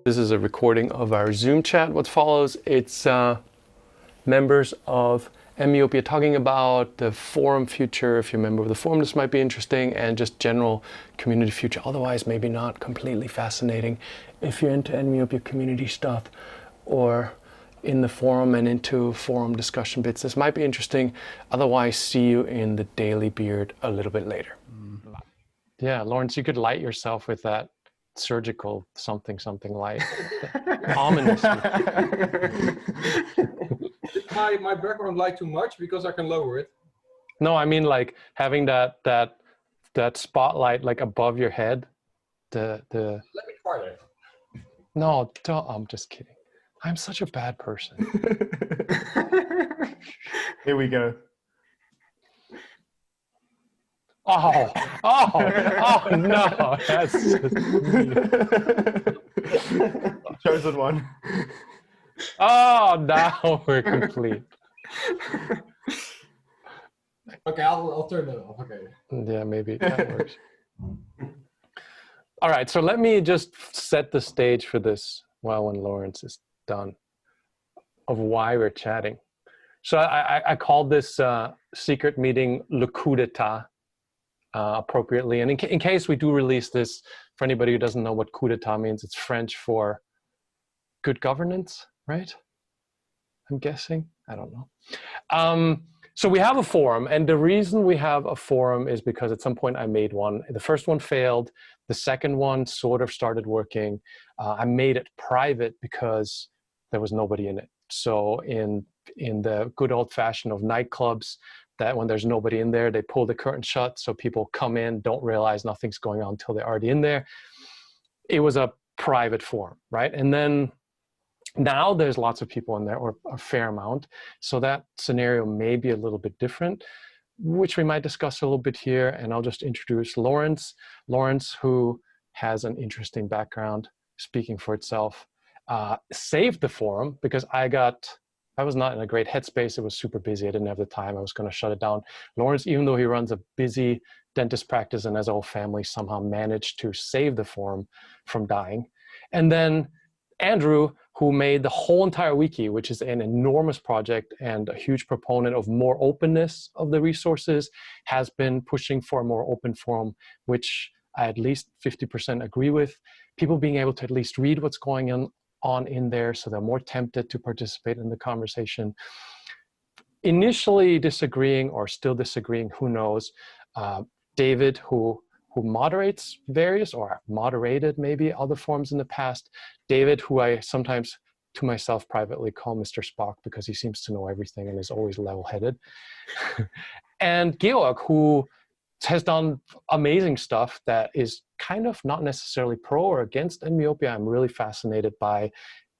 This is a recording of our Zoom chat. What follows, it's members of myopia talking about the forum future. If you're a member of the forum, this might be interesting, and just general community future. Otherwise, maybe not completely fascinating. If you're into myopia community stuff or in the forum and into forum discussion bits, this might be interesting. Otherwise, see you in the Daily Beard a little bit later. Yeah, Lawrence, you could light yourself with that surgical something light. Ominous. Is my background light too much? Because I can lower it. No, I mean like having that spotlight like above your head. Let me try that. No, don't, I'm just kidding. I'm such a bad person. Here we go. Oh no, that's just chosen one. Oh, now we're complete. Okay, I'll turn that off. Okay. Yeah, maybe that works. All right, so let me just set the stage for this while when Lawrence is done of why we're chatting. So I called this secret meeting Le Coup d'etat appropriately. And in case we do release this, for anybody who doesn't know what coup d'etat means, it's French for good governance, right? I'm guessing. I don't know. So we have a forum, and the reason we have a forum is because at some point I made one. The first one failed. The second one sort of started working. I made it private because there was nobody in it. So in the good old fashion of nightclubs, that when there's nobody in there, they pull the curtain shut so people come in, don't realize nothing's going on until they're already in there. It was a private forum, right? And then now there's lots of people in there, or a fair amount. So that scenario may be a little bit different, which we might discuss a little bit here. And I'll just introduce Lawrence. Lawrence, who has an interesting background, speaking for itself, saved the forum because I was not in a great headspace. It was super busy. I didn't have the time. I was going to shut it down. Lawrence, even though he runs a busy dentist practice and has a whole family, somehow managed to save the forum from dying. And then Andrew, who made the whole entire wiki, which is an enormous project and a huge proponent of more openness of the resources, has been pushing for a more open forum, which I at least 50% agree with. People being able to at least read what's going on in there, so they're more tempted to participate in the conversation. Initially disagreeing, or still disagreeing, who knows. David, who moderates various, or moderated maybe other forums in the past. David, who I sometimes to myself privately call Mr. Spock because he seems to know everything and is always level-headed. And Georg, who has done amazing stuff that is kind of not necessarily pro or against myopia. I'm really fascinated by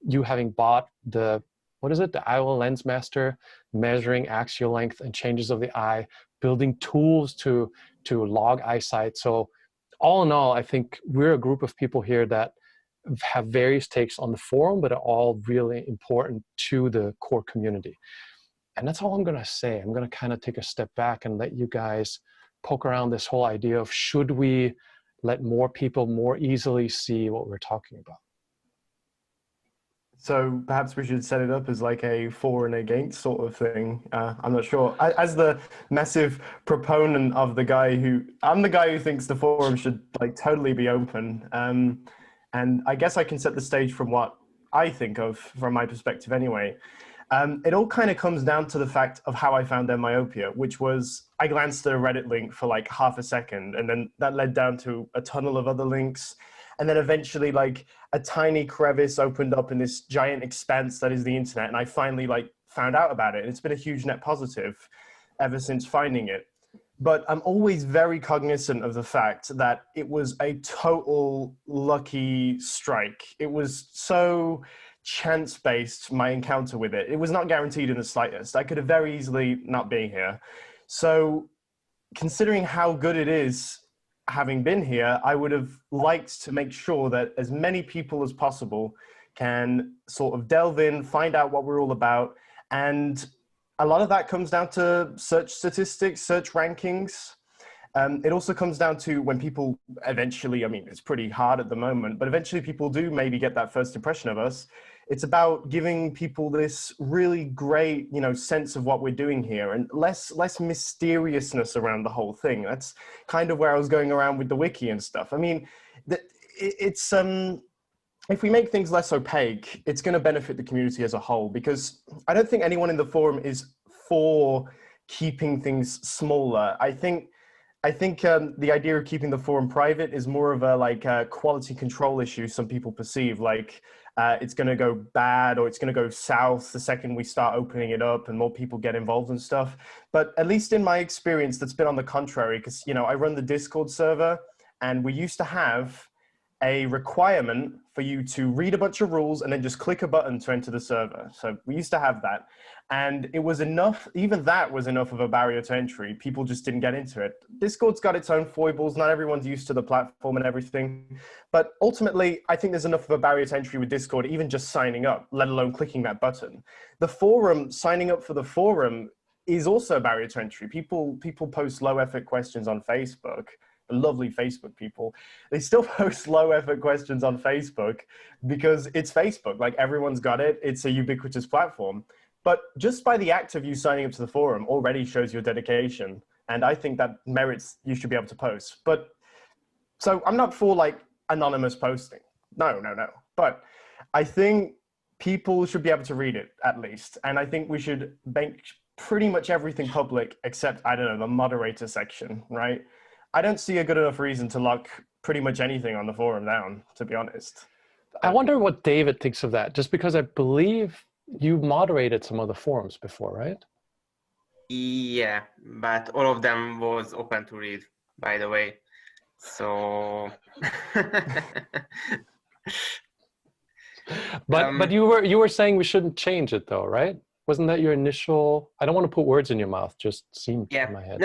you having bought the, what is it? The IOL Lens Master, measuring axial length and changes of the eye, building tools to log eyesight. So all in all, I think we're a group of people here that have various takes on the forum, but are all really important to the core community. And that's all I'm going to say. I'm going to kind of take a step back and let you guys poke around this whole idea of, should we let more people more easily see what we're talking about? So perhaps we should set it up as like a for and against sort of thing. I'm not sure. As the massive proponent of I'm the guy who thinks the forum should like totally be open. And I guess I can set the stage from what I think of from my perspective anyway. It all kind of comes down to the fact of how I found their myopia, which was I glanced at a Reddit link for like half a second, and then that led down to a tunnel of other links. And then eventually like a tiny crevice opened up in this giant expanse that is the internet. And I finally like found out about it. And it's been a huge net positive ever since finding it. But I'm always very cognizant of the fact that it was a total lucky strike. It was so chance-based, my encounter with it. It was not guaranteed in the slightest. I could have very easily not been here. So considering how good it is, having been here, I would have liked to make sure that as many people as possible can sort of delve in, find out what we're all about. And a lot of that comes down to search statistics, search rankings. It also comes down to when people eventually, I mean, it's pretty hard at the moment, but eventually people do maybe get that first impression of us. It's about giving people this really great, sense of what we're doing here, and less mysteriousness around the whole thing. That's kind of where I was going around with the wiki and stuff. I mean, it's if we make things less opaque, it's going to benefit the community as a whole, because I don't think anyone in the forum is for keeping things smaller. I think the idea of keeping the forum private is more of a quality control issue. Some people perceive like it's going to go bad or it's going to go south the second we start opening it up and more people get involved and stuff. But at least in my experience, that's been on the contrary, because I run the Discord server, and we used to have a requirement for you to read a bunch of rules and then just click a button to enter the server. So we used to have that. And it was enough, even that was enough of a barrier to entry. People just didn't get into it. Discord's got its own foibles. Not everyone's used to the platform and everything. But ultimately, I think there's enough of a barrier to entry with Discord, even just signing up, let alone clicking that button. The forum, signing up for the forum is also a barrier to entry. People post low effort questions on Facebook. The lovely Facebook people, they still post low effort questions on Facebook because it's Facebook. Like, everyone's got it. It's a ubiquitous platform. But just by the act of you signing up to the forum already shows your dedication. And I think that merits you should be able to post. But so I'm not for like anonymous posting. No. But I think people should be able to read it at least. And I think we should make pretty much everything public except, I don't know, the moderator section, right? I don't see a good enough reason to lock pretty much anything on the forum down, to be honest. I wonder what David thinks of that, just because I believe you moderated some of the forums before, right? Yeah, but all of them was open to read, by the way. So but you were saying we shouldn't change it though, right? Wasn't that your initial? I don't want to put words in your mouth, just seemed in my head.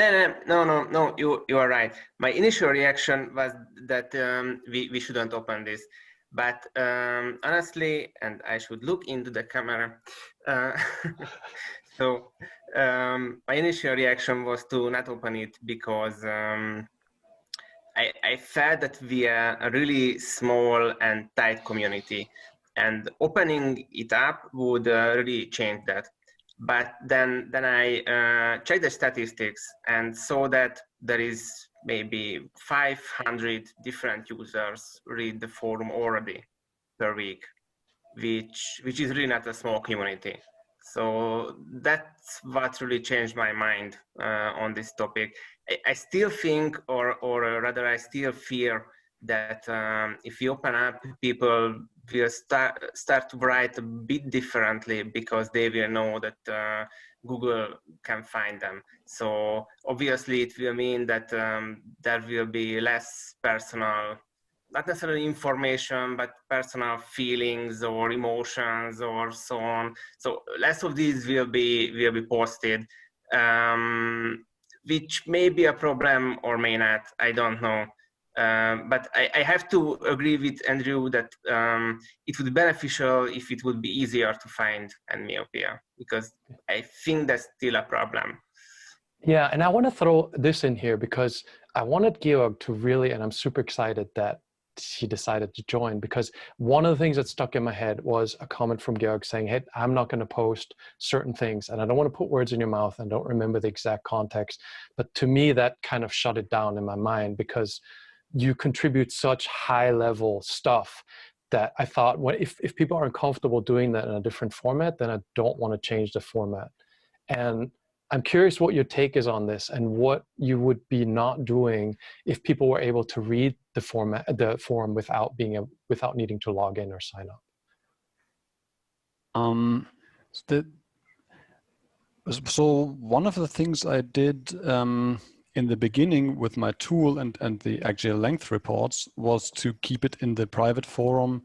No, you are right. My initial reaction was that we shouldn't open this. But honestly, and I should look into the camera. So my initial reaction was to not open it because I felt that we are a really small and tight community. And opening it up would really change that. But then I checked the statistics and saw that there is maybe 500 different users read the forum already per week, which is really not a small community. So that's what really changed my mind on this topic. I still think, or rather I still fear that if you open up, people will start to write a bit differently because they will know that Google can find them. So obviously it will mean that there will be less personal, not necessarily information, but personal feelings or emotions or so on. So less of these will be posted, which may be a problem or may not, I don't know. But I have to agree with Andrew that it would be beneficial if it would be easier to find myopia, because I think that's still a problem. Yeah, and I want to throw this in here because I wanted Georg to really, and I'm super excited that he decided to join, because one of the things that stuck in my head was a comment from Georg saying, hey, I'm not going to post certain things, and I don't want to put words in your mouth and don't remember the exact context. But to me, that kind of shut it down in my mind, because you contribute such high level stuff that I thought, well, if people aren't comfortable doing that in a different format, then I don't want to change the format. And I'm curious what your take is on this and what you would be not doing if people were able to read the forum without needing to log in or sign up. So one of the things I did in the beginning with my tool and the actual length reports was to keep it in the private forum,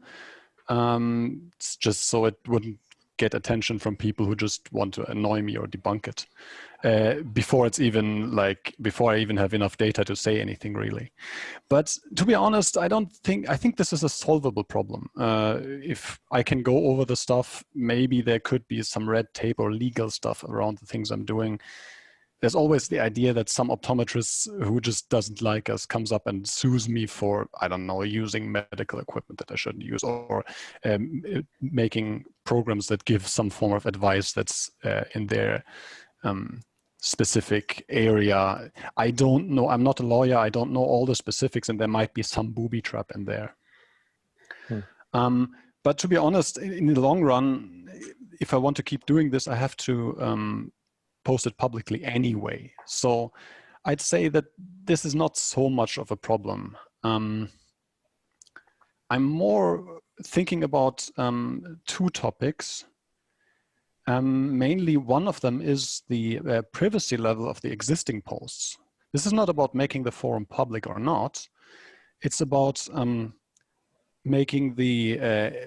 just so it wouldn't get attention from people who just want to annoy me or debunk it before I even have enough data to say anything really. But to be honest, I think this is a solvable problem. If I can go over the stuff, maybe there could be some red tape or legal stuff around the things I'm doing. there's always the idea that some optometrist who just doesn't like us comes up and sues me for, I don't know, using medical equipment that I shouldn't use, or making programs that give some form of advice that's in their specific area. I don't know. I'm not a lawyer. I don't know all the specifics, and there might be some booby trap in there. But to be honest, in the long run, if I want to keep doing this, I have to post it publicly anyway. So I'd say that this is not so much of a problem. I'm more thinking about two topics. Mainly one of them is the privacy level of the existing posts. This is not about making the forum public or not. It's about making the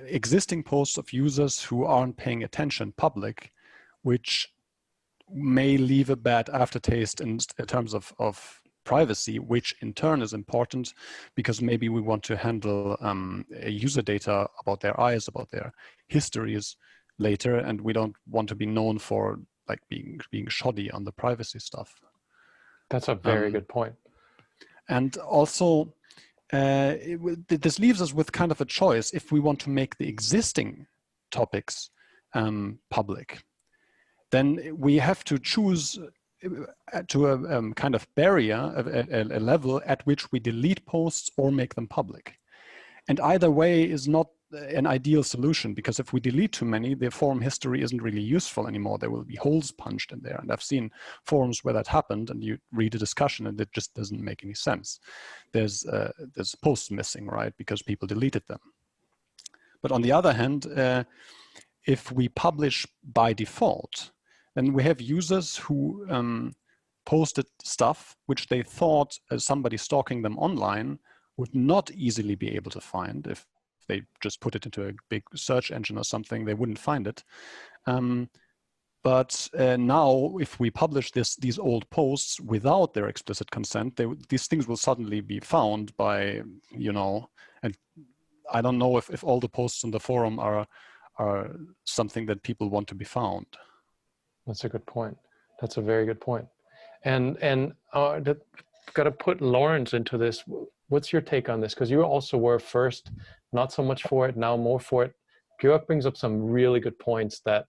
existing posts of users who aren't paying attention public, which may leave a bad aftertaste in terms of privacy, which in turn is important because maybe we want to handle user data about their eyes, about their histories later, and we don't want to be known for like being shoddy on the privacy stuff. That's a very good point. And also, this leaves us with kind of a choice if we want to make the existing topics public. Then we have to choose to a kind of barrier, a level at which we delete posts or make them public. And either way is not an ideal solution, because if we delete too many, the forum history isn't really useful anymore. There will be holes punched in there. And I've seen forums where that happened, and you read a discussion and it just doesn't make any sense. There's posts missing, right? Because people deleted them. But on the other hand, if we publish by default, then we have users who posted stuff which they thought somebody stalking them online would not easily be able to find. If they just put it into a big search engine or something, they wouldn't find it. But now, if we publish these old posts without their explicit consent, these things will suddenly be found by, you know, and I don't know if all the posts on the forum are something that people want to be found. That's a good point. That's a very good point. And got to put Lawrence into this. What's your take on this? Because you also were first not so much for it, now more for it. Georg brings up some really good points that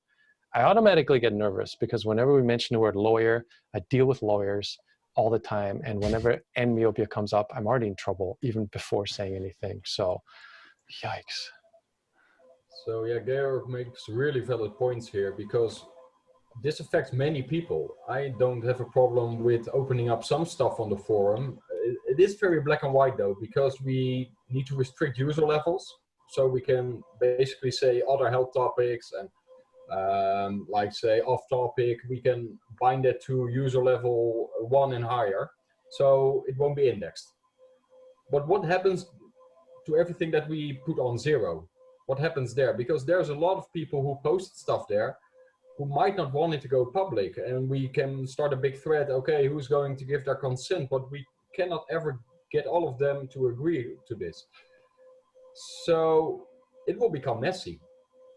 I automatically get nervous, because whenever we mention the word lawyer, I deal with lawyers all the time. And whenever myopia comes up, I'm already in trouble even before saying anything. So, yikes. So yeah, Georg makes really valid points here, because this affects many people. I don't have a problem with opening up some stuff on the forum. It is very black and white though, because we need to restrict user levels. So we can basically say other health topics and like say off topic, we can bind it to user level 1 and higher. So it won't be indexed. But what happens to everything that we put on 0? What happens there? Because there's a lot of people who post stuff there who might not want it to go public, and we can start a big thread. Okay, who's going to give their consent? But we cannot ever get all of them to agree to this. So it will become messy.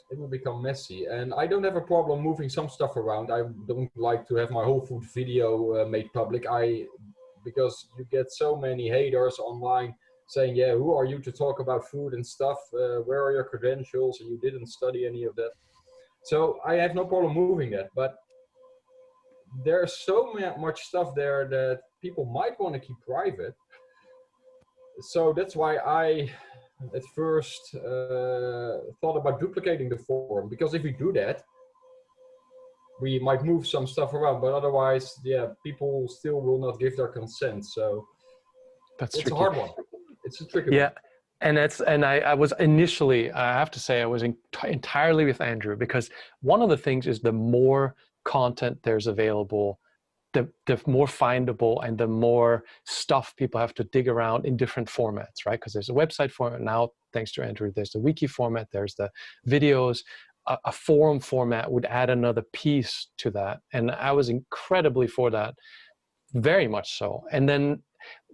It will become messy, and I don't have a problem moving some stuff around. I don't like to have my whole food video made public. Because you get so many haters online saying, yeah, who are you to talk about food and stuff? Where are your credentials? And you didn't study any of that. So I have no problem moving that, but there's so much stuff there that people might want to keep private. So that's why I at first thought about duplicating the forum, because if we do that, we might move some stuff around, but otherwise, yeah, people still will not give their consent. So That's it's tricky. a hard one. It's a tricky Yeah. one. And I was initially, I have to say, I was entirely with Andrew, because one of the things is the more content there's available, the more findable and the more stuff people have to dig around in different formats, right? Because there's a website format now, thanks to Andrew, there's the wiki format, there's the videos. A forum format would add another piece to that. And I was incredibly for that, very much so. And then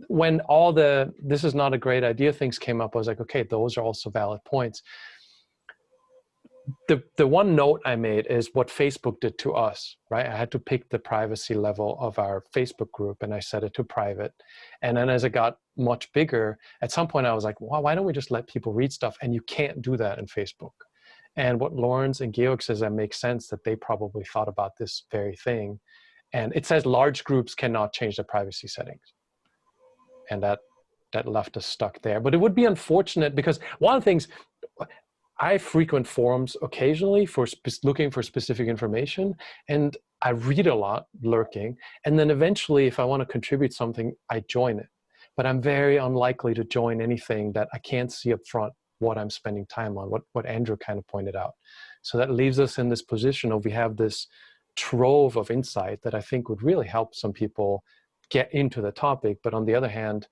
when all the this is not a great idea things came up, I was like, okay, those are also valid points. the one note I made is what Facebook did to us, right? I had to pick the privacy level of our Facebook group and I set it to private. And then as it got much bigger, at some point I was like, well, why don't we just let people read stuff? And you can't do that in Facebook. And what Lawrence and Georg says, that makes sense, that they probably thought about this very thing. And it says large groups cannot change the privacy settings. And that left us stuck there. But it would be unfortunate because one of the things, I frequent forums occasionally for looking for specific information, and I read a lot lurking. And then eventually, if I want to contribute something, I join it. But I'm very unlikely to join anything that I can't see up front what I'm spending time on, what Andrew kind of pointed out. So that leaves us in this position of we have this trove of insight that I think would really help some people get into the topic. But on the other hand,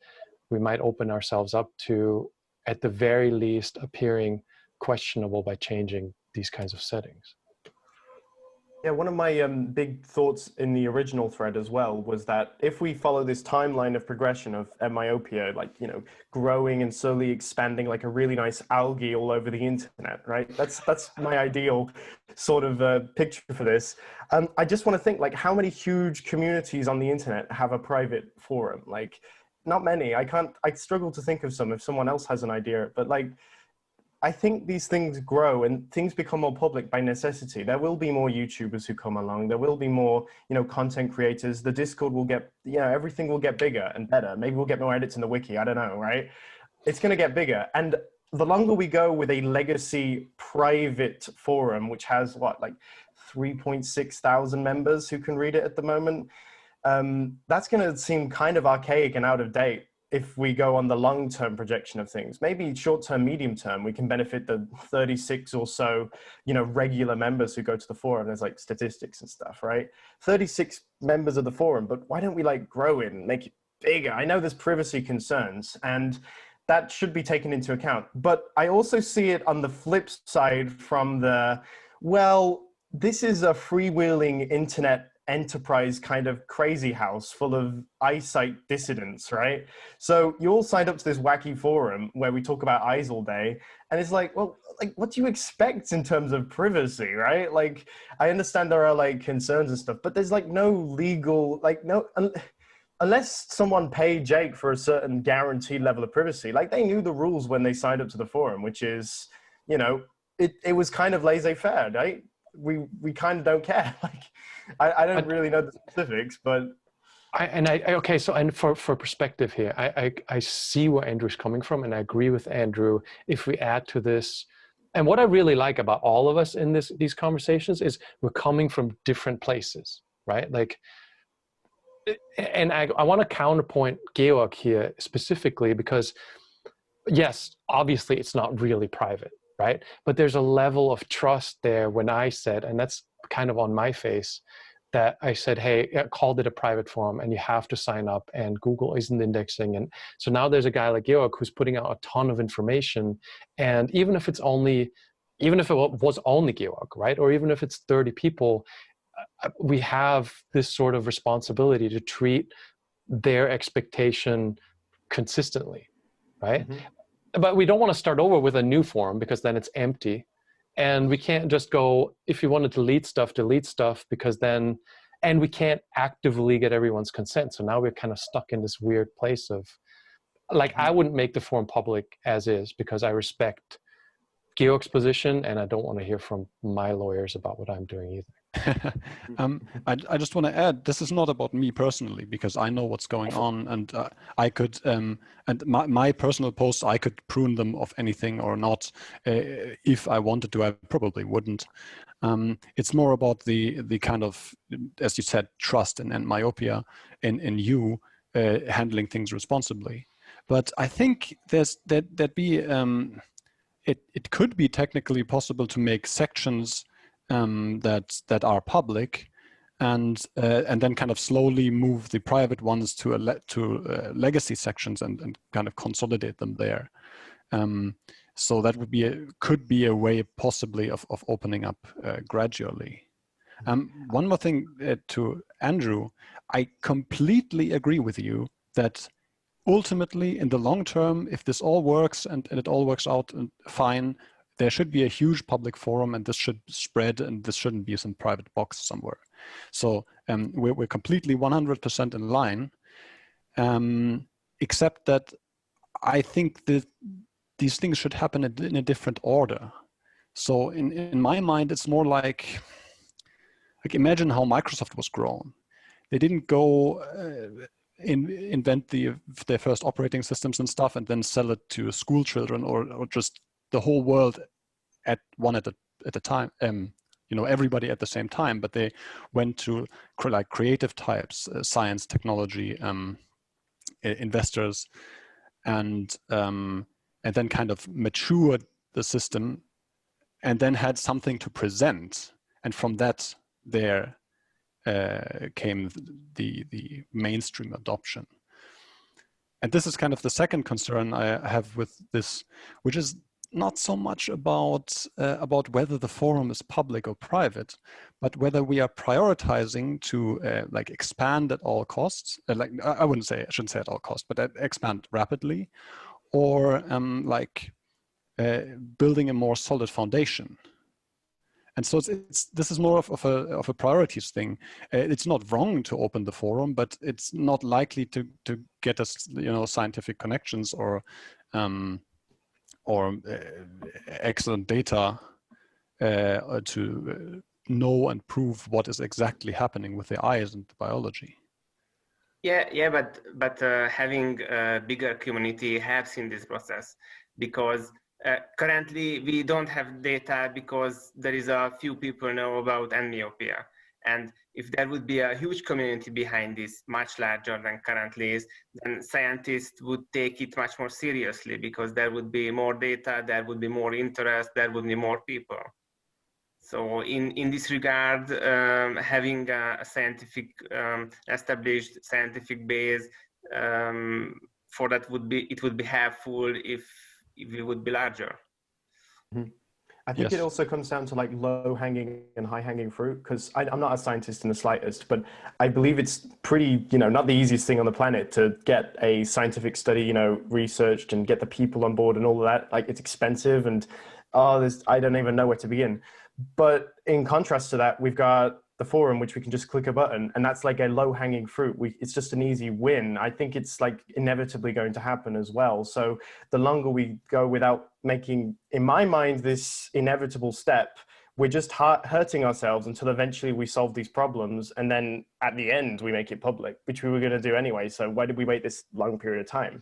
we might open ourselves up to, at the very least, appearing questionable by changing these kinds of settings. Yeah, one of my big thoughts in the original thread as well was that if we follow this timeline of progression of myopia, like, you know, growing and slowly expanding like a really nice algae all over the internet, right? That's my ideal sort of picture for this. I just want to think, like, how many huge communities on the internet have a private forum? Like, not many. I struggle to think of some if someone else has an idea, but like, I think these things grow and things become more public by necessity. There will be more YouTubers who come along. There will be more, you know, content creators. The Discord will get, you know, everything will get bigger and better. Maybe we'll get more edits in the wiki. I don't know, right? It's going to get bigger. And the longer we go with a legacy private forum, which has what, like 3.6 thousand members who can read it at the moment, that's going to seem kind of archaic and out of date. If we go on the long-term projection of things, maybe short-term, medium-term, we can benefit the 36 or so, you know, regular members who go to the forum. There's like statistics and stuff, right? 36 members of the forum, but why don't we like grow it and make it bigger? I know there's privacy concerns and that should be taken into account, but I also see it on the flip side from the, well, this is a freewheeling internet enterprise kind of crazy house full of eyesight dissidents, right? So you all signed up to this wacky forum where we talk about eyes all day, and it's like, well, like, what do you expect in terms of privacy, right? Like, I understand there are like concerns and stuff, but there's like no legal, like unless someone paid Jake for a certain guaranteed level of privacy, like they knew the rules when they signed up to the forum, which is, you know, it was kind of laissez-faire, right? We kind of don't care. Like, I don't really know the specifics, but okay. So, and for perspective here, I see where Andrew's coming from, and I agree with Andrew. If we add to this, and what I really like about all of us in these conversations is we're coming from different places, right? Like, and I want to counterpoint Georg here specifically because, yes, obviously it's not really private, right? But there's a level of trust there when I said, and that's kind of on my face, that I said, hey, I called it a private forum and you have to sign up and Google isn't indexing. And so now there's a guy like Georg who's putting out a ton of information. And even if it was only Georg, right? Or even if it's 30 people, we have this sort of responsibility to treat their expectation consistently, right? Mm-hmm. But we don't want to start over with a new forum because then it's empty. And we can't just go, if you want to delete stuff, because then, and we can't actively get everyone's consent. So now we're kind of stuck in this weird place of, like, I wouldn't make the forum public as is because I respect Georg's position and I don't want to hear from my lawyers about what I'm doing either. I just want to add, this is not about me personally, because I know what's going on, and I could, and my personal posts, I could prune them of anything or not. If I wanted to, I probably wouldn't. It's more about the kind of, as you said, trust and myopia in you handling things responsibly. But I think it could be technically possible to make sections that are public, and then kind of slowly move the private ones to legacy sections and kind of consolidate them there. So that would could be a way possibly of opening up gradually. One more thing to Andrew, I completely agree with you that ultimately in the long term, if this all works and it all works out fine, there should be a huge public forum, and this should spread, and this shouldn't be some private box somewhere. So we're completely 100% in line, except that I think that these things should happen in a different order. So in my mind, it's more like imagine how Microsoft was grown. They didn't go invent their first operating systems and stuff and then sell it to school children or just the whole world at a time. Everybody at the same time, but they went to like creative types, science, technology, investors, and then kind of matured the system, and then had something to present, and from that there came the mainstream adoption. And this is kind of the second concern I have with this, which is not so much about whether the forum is public or private, but whether we are prioritizing to like expand at all costs. I shouldn't say at all costs, but expand rapidly, or building a more solid foundation. And so this is more of a priorities thing. It's not wrong to open the forum, but it's not likely to get us, scientific connections or excellent data to know and prove what is exactly happening with the eyes and the biology. Yeah, but having a bigger community helps in this process, because currently we don't have data because there is a few people know about myopia. And if there would be a huge community behind this, much larger than currently is, then scientists would take it much more seriously, because there would be more data, there would be more interest, there would be more people. So in this regard, having a scientific, established scientific base, for that would be helpful if we would be larger. Mm-hmm. I think it also comes down to like low-hanging and high-hanging fruit, because I'm not a scientist in the slightest, but I believe it's pretty, not the easiest thing on the planet to get a scientific study, researched and get the people on board and all of that. Like, it's expensive, and I don't even know where to begin. But in contrast to that, we've got the forum, which we can just click a button, and that's like a low-hanging fruit. It's just an easy win. I think it's like inevitably going to happen as well. So the longer we go without making, in my mind, this inevitable step, we're just hurting ourselves until eventually we solve these problems, and then at the end we make it public, which we were going to do anyway. So why did we wait this long period of time?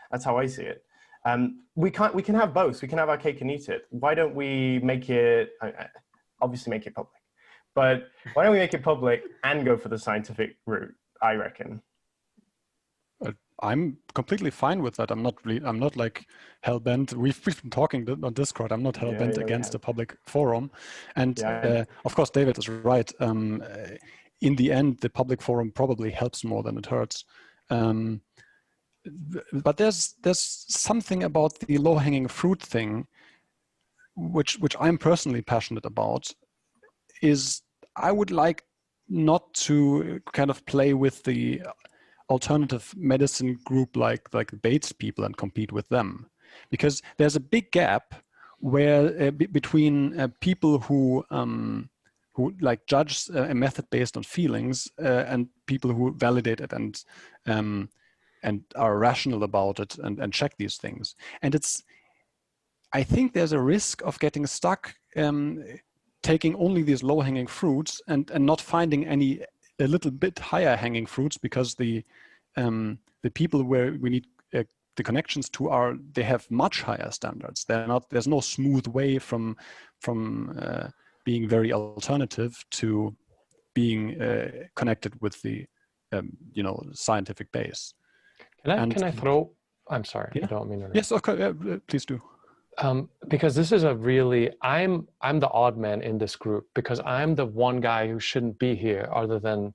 That's how I see it. We can have both. We can have our cake and eat it. Why don't we make it, obviously make it public, but why don't we make it public and go for the scientific route, I reckon. I'm completely fine with that. I'm not like hell-bent. We've been talking on Discord. I'm not hell-bent against the public forum. And of course, David is right. In the end, the public forum probably helps more than it hurts. But there's something about the low-hanging fruit thing, which I'm personally passionate about, is I would like not to kind of play with the alternative medicine group like Bates people and compete with them, because there's a big gap where between people who like judge a method based on feelings and people who validate it and are rational about it and check these things. And I think there's a risk of getting stuck taking only these low-hanging fruits and not finding a little bit higher hanging fruits, because the people where we need the connections to they have much higher standards. There's no smooth way from being very alternative to being connected with the scientific base. Can I throw? I'm sorry, yeah? I don't mean to. Yes, okay, please do. Because this is I'm the odd man in this group, because I'm the one guy who shouldn't be here, other than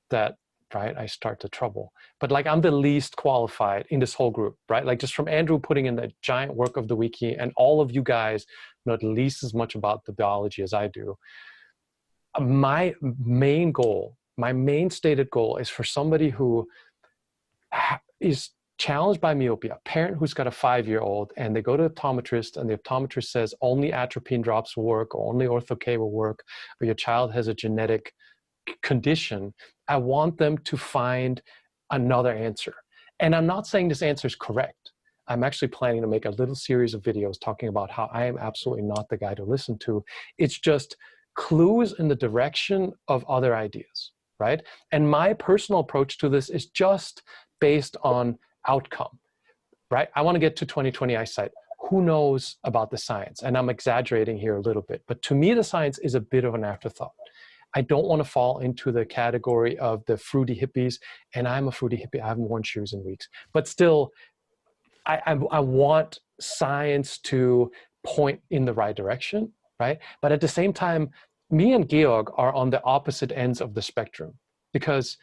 that, right? I start the trouble. But like, I'm the least qualified in this whole group, right? Like, just from Andrew putting in the giant work of the wiki, and all of you guys know at least as much about the biology as I do. My main stated goal is for somebody who is challenged by myopia, a parent who's got a 5-year-old and they go to the optometrist and the optometrist says only atropine drops will work or only ortho-K will work, or your child has a genetic condition, I want them to find another answer. And I'm not saying this answer is correct. I'm actually planning to make a little series of videos talking about how I am absolutely not the guy to listen to. It's just clues in the direction of other ideas, right? And my personal approach to this is just based on outcome, right? I want to get to 20/20 eyesight. Who knows about the science? And I'm exaggerating here a little bit, but to me, the science is a bit of an afterthought. I don't want to fall into the category of the fruity hippies, and I'm a fruity hippie. I haven't worn shoes in weeks, but still, I want science to point in the right direction, right? But at the same time, me and Georg are on the opposite ends of the spectrum, because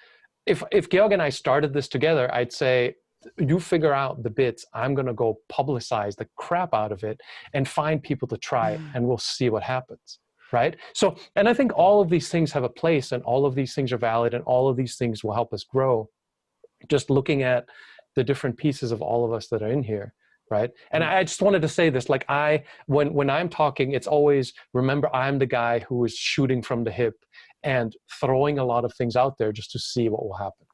if Georg and I started this together, I'd say, you figure out the bits, I'm going to go publicize the crap out of it and find people to try it, and we'll see what happens, right? So, and I think all of these things have a place, and all of these things are valid, and all of these things will help us grow. Just looking at the different pieces of all of us that are in here, right? And I just wanted to say this, like when I'm talking, it's always, remember, I'm the guy who is shooting from the hip and throwing a lot of things out there just to see what will happen,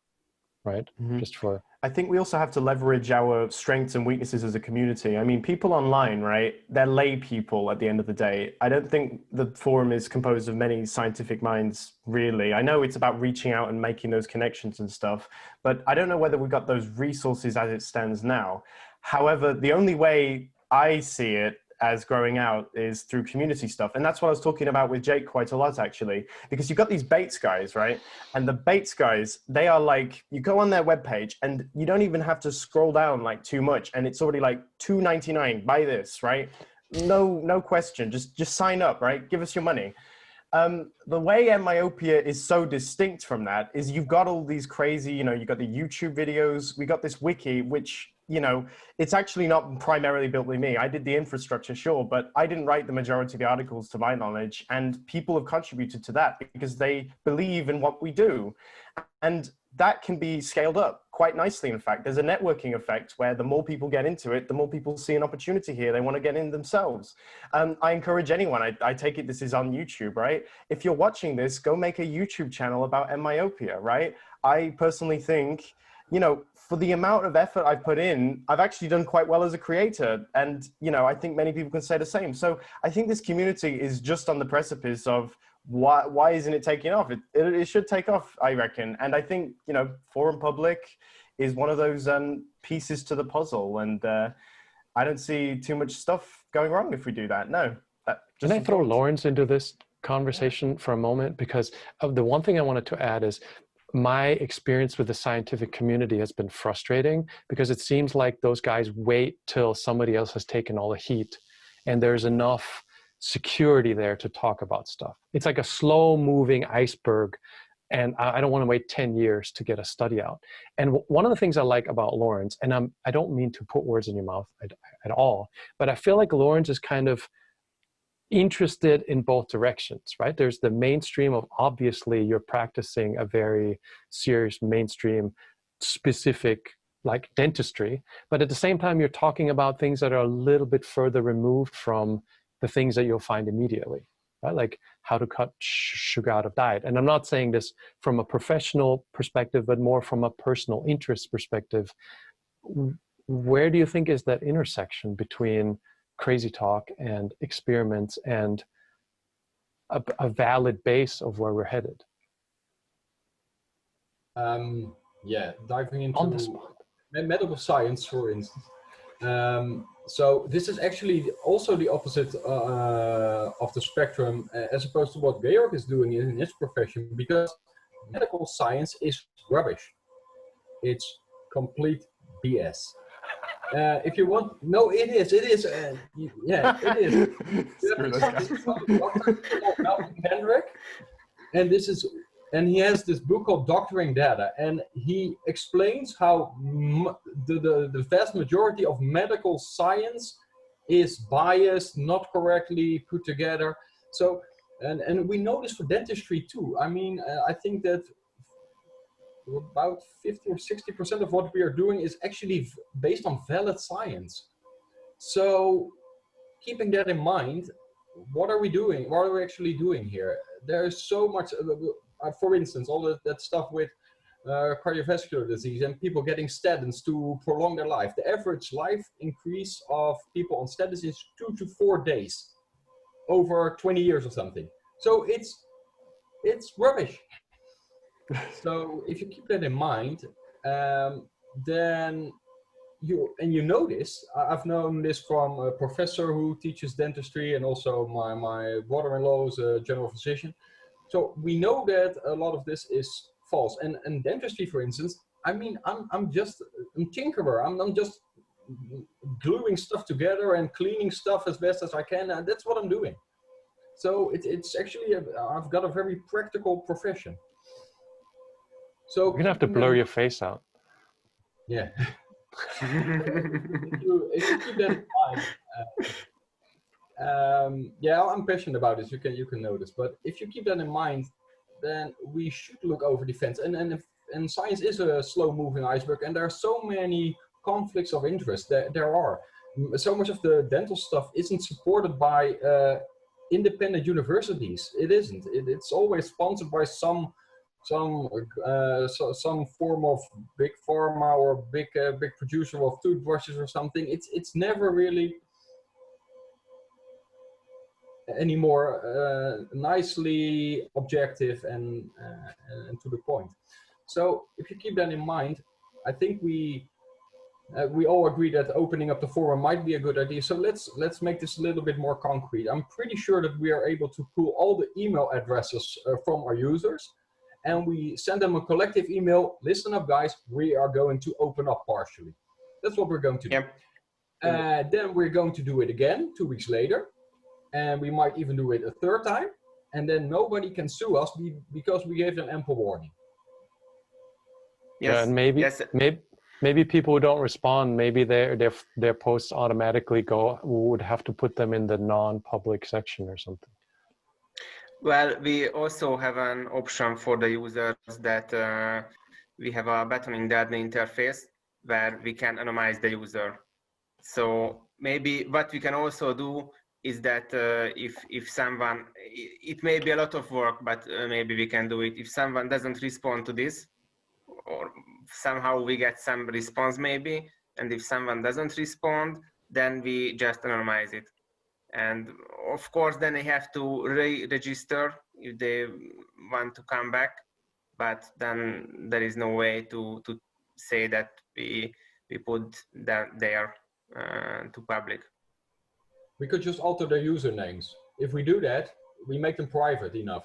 right? Just for... I think we also have to leverage our strengths and weaknesses as a community. I mean, people online, right? They're lay people at the end of the day. I don't think the forum is composed of many scientific minds, really. I know it's about reaching out and making those connections and stuff, but I don't know whether we've got those resources as it stands now. However, the only way I see it as growing out is through community stuff. And that's what I was talking about with Jake quite a lot, actually, because you've got these Bates guys, right? And the Bates guys, they are like, you go on their webpage and you don't even have to scroll down like too much. And it's already like $2.99, buy this, right? No question, just sign up, right? Give us your money. The way myopia is so distinct from that is you've got all these crazy, you know, you've got the YouTube videos, we got this wiki, which, you know, it's actually not primarily built by me. I did the infrastructure, sure, but I didn't write the majority of the articles to my knowledge, and people have contributed to that because they believe in what we do. And that can be scaled up quite nicely. In fact, there's a networking effect where the more people get into it, the more people see an opportunity here. They want to get in themselves. I encourage anyone, I take it this is on YouTube, right? If you're watching this, go make a YouTube channel about myopia, right? I personally think, you know, for the amount of effort I've put in, I've actually done quite well as a creator. And, you know, I think many people can say the same. So I think this community is just on the precipice of why isn't it taking off? It should take off, I reckon. And I think, you know, forum public is one of those pieces to the puzzle. And I don't see too much stuff going wrong if we do that. No. Can I throw Lawrence into this conversation for a moment? Because the one thing I wanted to add is, my experience with the scientific community has been frustrating, because it seems like those guys wait till somebody else has taken all the heat and there's enough security there to talk about stuff. It's like a slow moving iceberg, and I don't want to wait 10 years to get a study out. And one of the things I like about Lawrence, and I don't mean to put words in your mouth at all, but I feel like Lawrence is kind of interested in both directions, right? There's the mainstream of, obviously you're practicing a very serious mainstream specific like dentistry, but at the same time you're talking about things that are a little bit further removed from the things that you'll find immediately, right? Like how to cut sugar out of diet. And I'm not saying this from a professional perspective, but more from a personal interest perspective. Where do you think is that intersection between crazy talk and experiments and a valid base of where we're headed? Yeah, diving On the into spot. medical science, for instance. So this is actually also the opposite of the spectrum, as opposed to what Georg is doing in his profession, because medical science is rubbish. It's complete BS. If you want, no, it is, yeah, it is. Malcolm Kendrick, and he has this book called Doctoring Data, and he explains how the vast majority of medical science is biased, not correctly put together. So, and we know this for dentistry too. I mean, I think that about 50 or 60% of what we are doing is actually based on valid science. So keeping that in mind, what are we doing? What are we actually doing here? There's so much, for instance, all that stuff with cardiovascular disease and people getting statins to prolong their life. The average life increase of people on statins is 2 to 4 days over 20 years or something. So it's rubbish. So if you keep that in mind, then you know this. I've known this from a professor who teaches dentistry, and also my brother-in-law is a general physician. So we know that a lot of this is false. And dentistry, for instance, I mean, I'm just a tinkerer. I'm just gluing stuff together and cleaning stuff as best as I can. And that's what I'm doing. So it's actually, I've got a very practical profession. So You're gonna have to blur your face out. Yeah. if you keep that in mind, yeah, I'm passionate about this. You can know this, but if you keep that in mind, then we should look over the fence. And science is a slow-moving iceberg, and there are so many conflicts of interest. There are so much of the dental stuff isn't supported by independent universities. It isn't. It's always sponsored by some form of big pharma or big producer of toothbrushes or something. It's never really anymore nicely objective and to the point. So if you keep that in mind, I think we all agree that opening up the forum might be a good idea. So let's make this a little bit more concrete. I'm pretty sure that we are able to pull all the email addresses from our users, and we send them a collective email. Listen up, guys, we are going to open up partially. That's what we're going to do. Yep. Then we're going to do it again 2 weeks later. And we might even do it a third time. And then nobody can sue us because we gave them ample warning. Yes. Yeah, and maybe people who don't respond, maybe their posts automatically would have to put them in the non-public section or something. Well, we also have an option for the users that we have a button in the admin interface where we can anonymize the user. So maybe what we can also do is that if someone, it may be a lot of work, but maybe we can do it. If someone doesn't respond to this, or somehow we get some response maybe, and if someone doesn't respond, then we just anonymize it. And of course, then they have to re-register if they want to come back, but then there is no way to say that we put that there to public. We could just alter their usernames. If we do that, we make them private enough.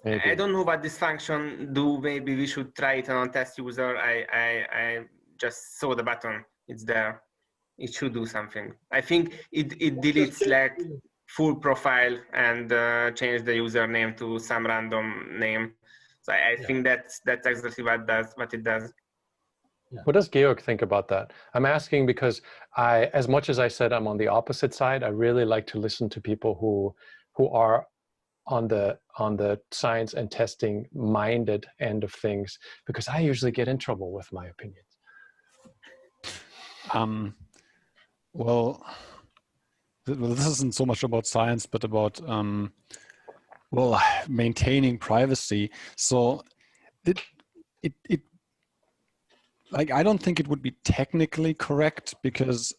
Maybe. I don't know what this function do. Maybe we should try it on a test user. I just saw the button. It's there. It should do something. I think it deletes like full profile and change the username to some random name. So I think that's exactly what it does. Yeah. What does Georg think about that? I'm asking because as much as I said I'm on the opposite side, I really like to listen to people who are on the science and testing minded end of things, because I usually get in trouble with my opinions. Well, this isn't so much about science, but about well, maintaining privacy. So it like, I don't think it would be technically correct, because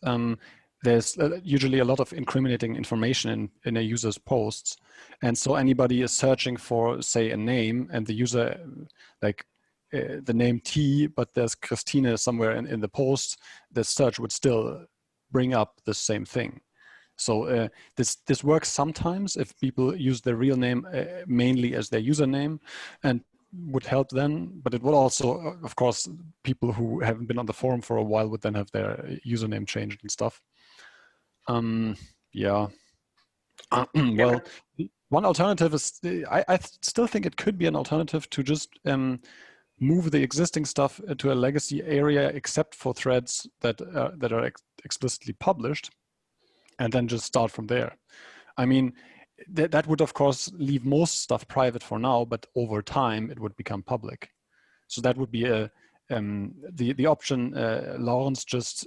there's usually a lot of incriminating information in a user's posts. And so anybody is searching for, say, a name, and the user, like the name T, but there's Christine somewhere in the post, the search would still bring up the same thing. So this works sometimes if people use their real name mainly as their username, and would help then, but it would also, of course, people who haven't been on the forum for a while would then have their username changed and stuff. Yeah. Well, one alternative is, I still think it could be an alternative to just move the existing stuff to a legacy area, except for threads that are explicitly published, and then just start from there. I mean, that would of course leave most stuff private for now, but over time it would become public. So that would be the option Lawrence just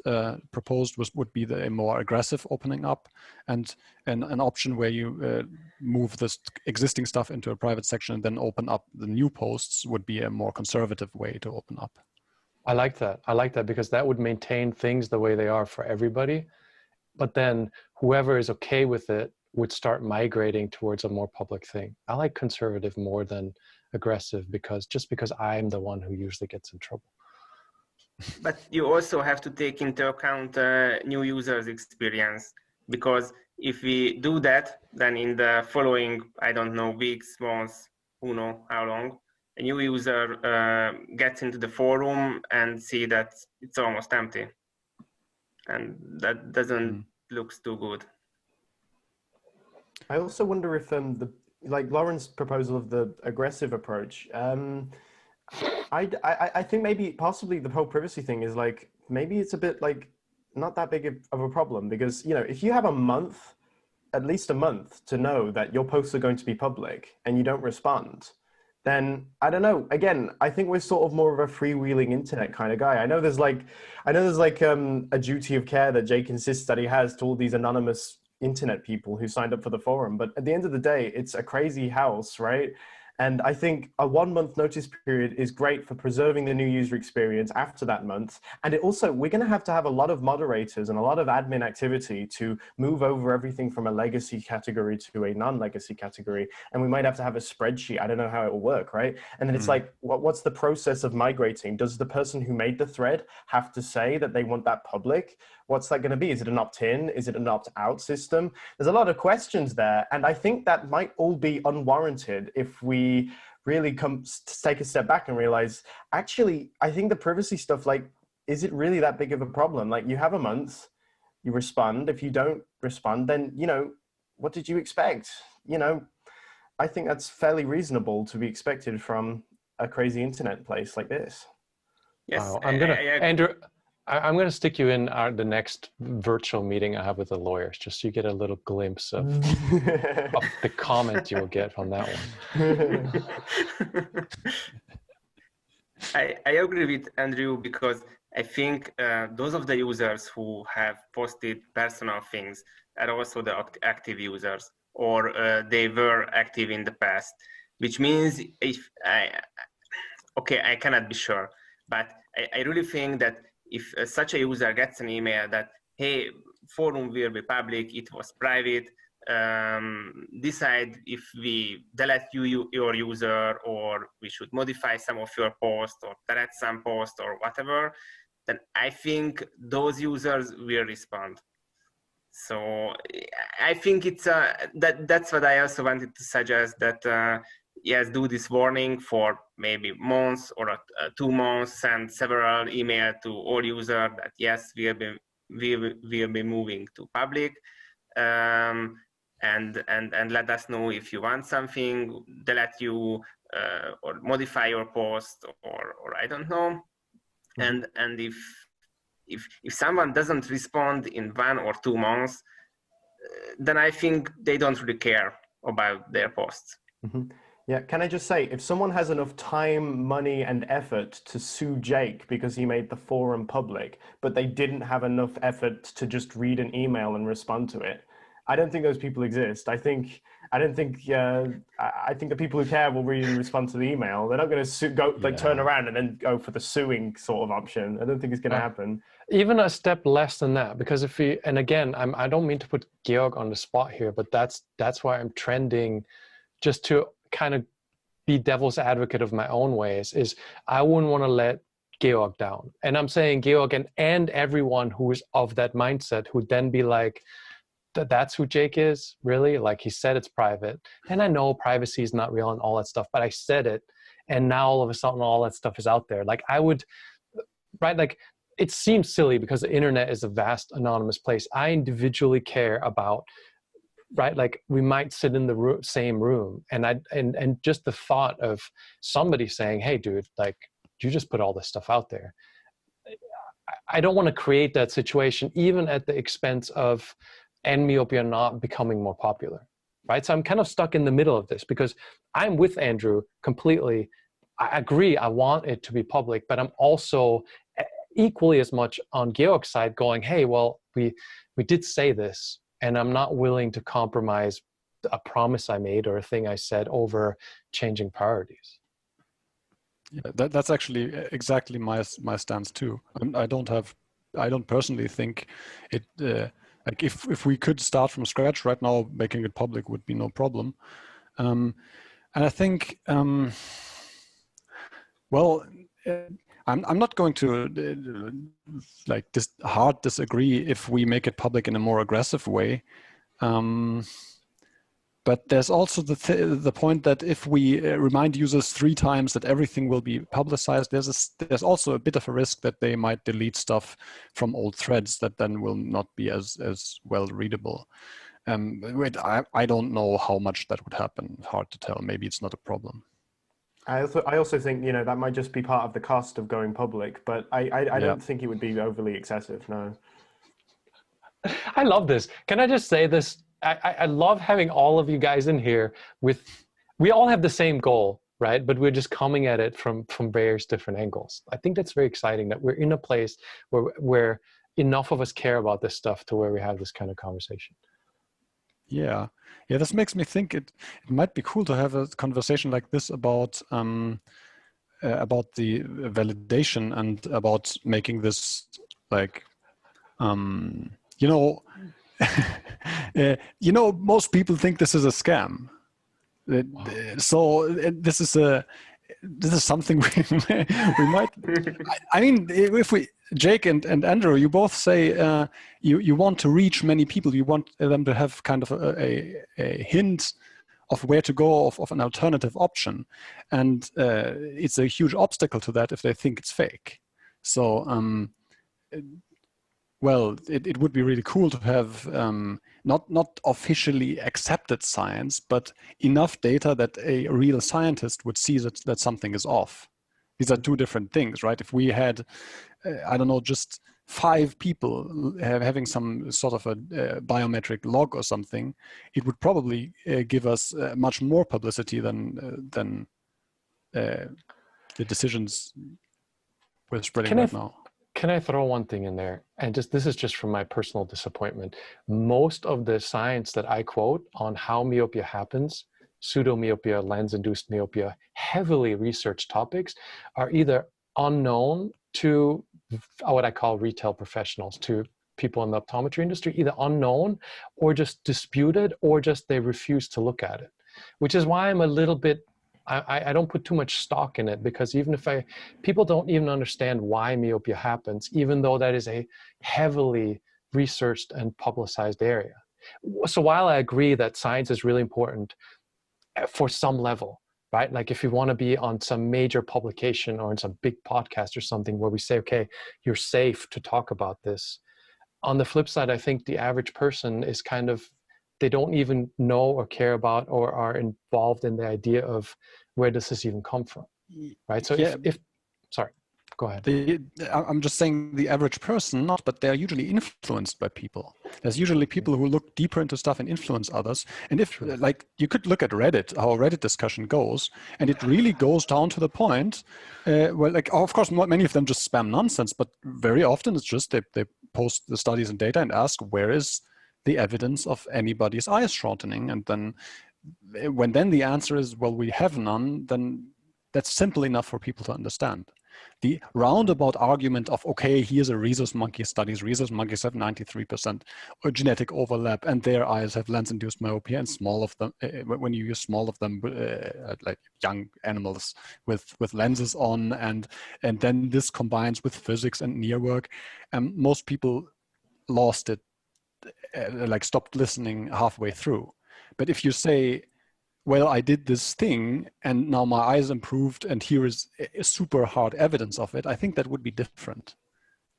proposed would be a more aggressive opening up, and an option where you move this existing stuff into a private section and then open up the new posts would be a more conservative way to open up. I like that. I like that because that would maintain things the way they are for everybody. But then whoever is okay with it would start migrating towards a more public thing. I like conservative more than aggressive because I'm the one who usually gets in trouble. But you also have to take into account new users' experience, because if we do that, then in the following, I don't know, weeks, months, who knows how long, a new user gets into the forum and see that it's almost empty. And that doesn't look too good. I also wonder if like Lauren's proposal of the aggressive approach, I think maybe possibly the whole privacy thing is like, maybe it's a bit like not that big of a problem, because, you know, if you have a month, at least a month to know that your posts are going to be public and you don't respond, then I don't know. Again, I think we're sort of more of a freewheeling internet kind of guy. I know there's like a duty of care that Jake insists that he has to all these anonymous internet people who signed up for the forum. But at the end of the day, it's a crazy house, right? And I think a 1 month notice period is great for preserving the new user experience after that month. And it also, we're going to have a lot of moderators and a lot of admin activity to move over everything from a legacy category to a non-legacy category. And we might have to have a spreadsheet. I don't know how it will work, right? And then it's like, what's the process of migrating? Does the person who made the thread have to say that they want that public? What's that going to be? Is it an opt-in? Is it an opt-out system? There's a lot of questions there. And I think that might all be unwarranted if we really take a step back and realize, actually, I think the privacy stuff, like, is it really that big of a problem? Like, you have a month, you respond. If you don't respond, then, you know, what did you expect? You know, I think that's fairly reasonable to be expected from a crazy internet place like this. Yes, Wow. Andrew, I'm going to stick you in the next virtual meeting I have with the lawyers, just so you get a little glimpse of the comment you'll get from that one. I agree with Andrew, because I think those of the users who have posted personal things are also the active users, or they were active in the past, which means I cannot be sure, but I really think that if such a user gets an email that, hey, forum will be public, it was private, decide if we delete your user, or we should modify some of your posts, or delete some posts, or whatever, then I think those users will respond. So I think it's that's what I also wanted to suggest, that yes, do this warning for maybe months or 2 months, and several email to all users that yes, we will be moving to public, and let us know if you want something, delete you or modify your post, or I don't know. And if someone doesn't respond in 1 or 2 months, then I think they don't really care about their posts. Yeah, can I just say, if someone has enough time, money, and effort to sue Jake because he made the forum public, but they didn't have enough effort to just read an email and respond to it, I don't think those people exist. I think the people who care will read and respond to the email. They're not going to turn around and then go for the suing sort of option. I don't think it's going to happen. Even a step less than that, because if we, and again, I don't mean to put Georg on the spot here, but that's why I'm trending, just to kind of be devil's advocate of my own ways, is I wouldn't want to let Georg down. And I'm saying Georg and everyone who is of that mindset, who then be like, that's who Jake is, really? Like, he said it's private. And I know privacy is not real and all that stuff, but I said it. And now all of a sudden, all that stuff is out there. Like, I would, right? Like, it seems silly because the internet is a vast anonymous place. I individually care about, right? Like, we might sit in the same room, and just the thought of somebody saying, hey, dude, like, you just put all this stuff out there. I don't want to create that situation, even at the expense of myopia not becoming more popular. right? So I'm kind of stuck in the middle of this because I'm with Andrew completely. I agree, I want it to be public, but I'm also equally as much on Georg's side going, hey, well, we did say this, and I'm not willing to compromise a promise I made or a thing I said over changing priorities. Yeah, that's actually exactly my stance too. I don't personally think it, like if we could start from scratch right now, making it public would be no problem. And I think, well, I'm not going to like hard disagree if we make it public in a more aggressive way. But there's also the point that if we remind users 3 times that everything will be publicized, there's also a bit of a risk that they might delete stuff from old threads that then will not be as well readable. I don't know how much that would happen. Hard to tell. Maybe it's not a problem. I also think, you know, that might just be part of the cost of going public, but I don't think it would be overly excessive, no. I love this. Can I just say this? I love having all of you guys in here we all have the same goal, right? But we're just coming at it from various different angles. I think that's very exciting that we're in a place where enough of us care about this stuff to where we have this kind of conversation. Yeah, this makes me think it might be cool to have a conversation like this about the validation and about making this like, you know, you know, most people think this is a scam. Wow. So this is something we might. I mean, if we, Jake and Andrew, you both say you want to reach many people. You want them to have kind of a hint of where to go, of an alternative option, and it's a huge obstacle to that if they think it's fake. So. Well, it would be really cool to have not officially accepted science, but enough data that a real scientist would see that something is off. These are 2 different things, right? If we had, I don't know, just 5 people having some sort of a biometric log or something, it would probably give us much more publicity than the decisions we're spreading right now. Can I throw one thing in there? And this is just from my personal disappointment. Most of the science that I quote on how myopia happens, pseudomyopia, lens-induced myopia, heavily researched topics, are either unknown to what I call retail professionals, to people in the optometry industry, either unknown or just disputed, or just they refuse to look at it, which is why I'm a little bit, I don't put too much stock in it, because even if people don't even understand why myopia happens, even though that is a heavily researched and publicized area. So while I agree that science is really important for some level, right? Like if you want to be on some major publication or in some big podcast or something where we say, okay, you're safe to talk about this. On the flip side, I think the average person is kind of, they don't even know or care about or are involved in the idea of where does this even come from, right? So if sorry, go ahead. I'm just saying the average person, not, but they're usually influenced by people. There's usually people who look deeper into stuff and influence others. And if, like, you could look at Reddit, how Reddit discussion goes, and it really goes down to the point, well, like, of course, many of them just spam nonsense, but very often it's just they post the studies and data and ask, where is the evidence of anybody's eyes shortening? And then when the answer is, well, we have none, then that's simple enough for people to understand. The roundabout argument of, okay, here's a rhesus monkey studies. Rhesus monkeys have 93% genetic overlap, and their eyes have lens-induced myopia, and small of them, when you use small of them, like young animals with lenses on, and then this combines with physics and near work, most people lost it, like stopped listening halfway through. But if you say, well, I did this thing and now my eyes improved and here is super hard evidence of it, I think that would be different.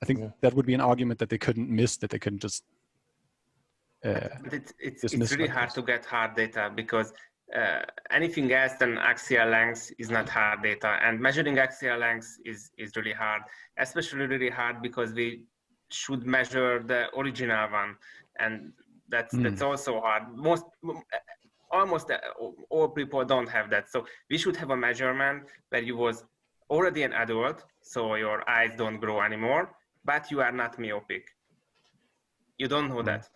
I think that would be an argument that they couldn't miss, that they couldn't just it's really hard to get hard data, because anything else than axial length is not hard data, and measuring axial length is really hard, especially really hard because we should measure the original one, and that's also hard. almost all people don't have that. So we should have a measurement where you was already an adult, so your eyes don't grow anymore, but you are not myopic. You don't know that.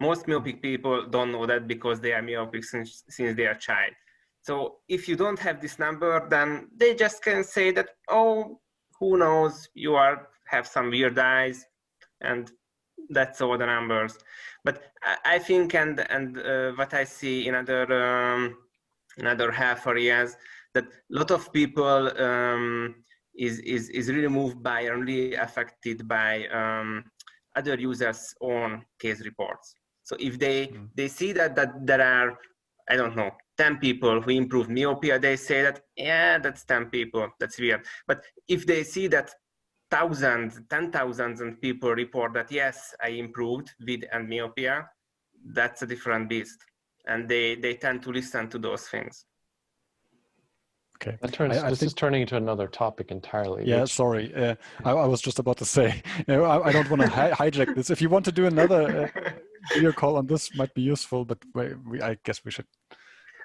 Most myopic people don't know that because they are myopic since they are child. So if you don't have this number, then they just can say that, oh, who knows, you have some weird eyes, and that's all the numbers. But I think, and what I see in other health areas, that a lot of people is really moved by and really affected by other users' own case reports. So if they see that there are, I don't know, 10 people who improve myopia, they say that, yeah, that's 10 people, that's weird. But if they see that thousands, 10,000 and people report that, yes, I improved with and myopia, that's a different beast. And they tend to listen to those things. Okay. This is turning into another topic entirely. Yeah, sorry. I was just about to say, I don't want to hijack this. If you want to do another video call on this, might be useful, but I guess we should.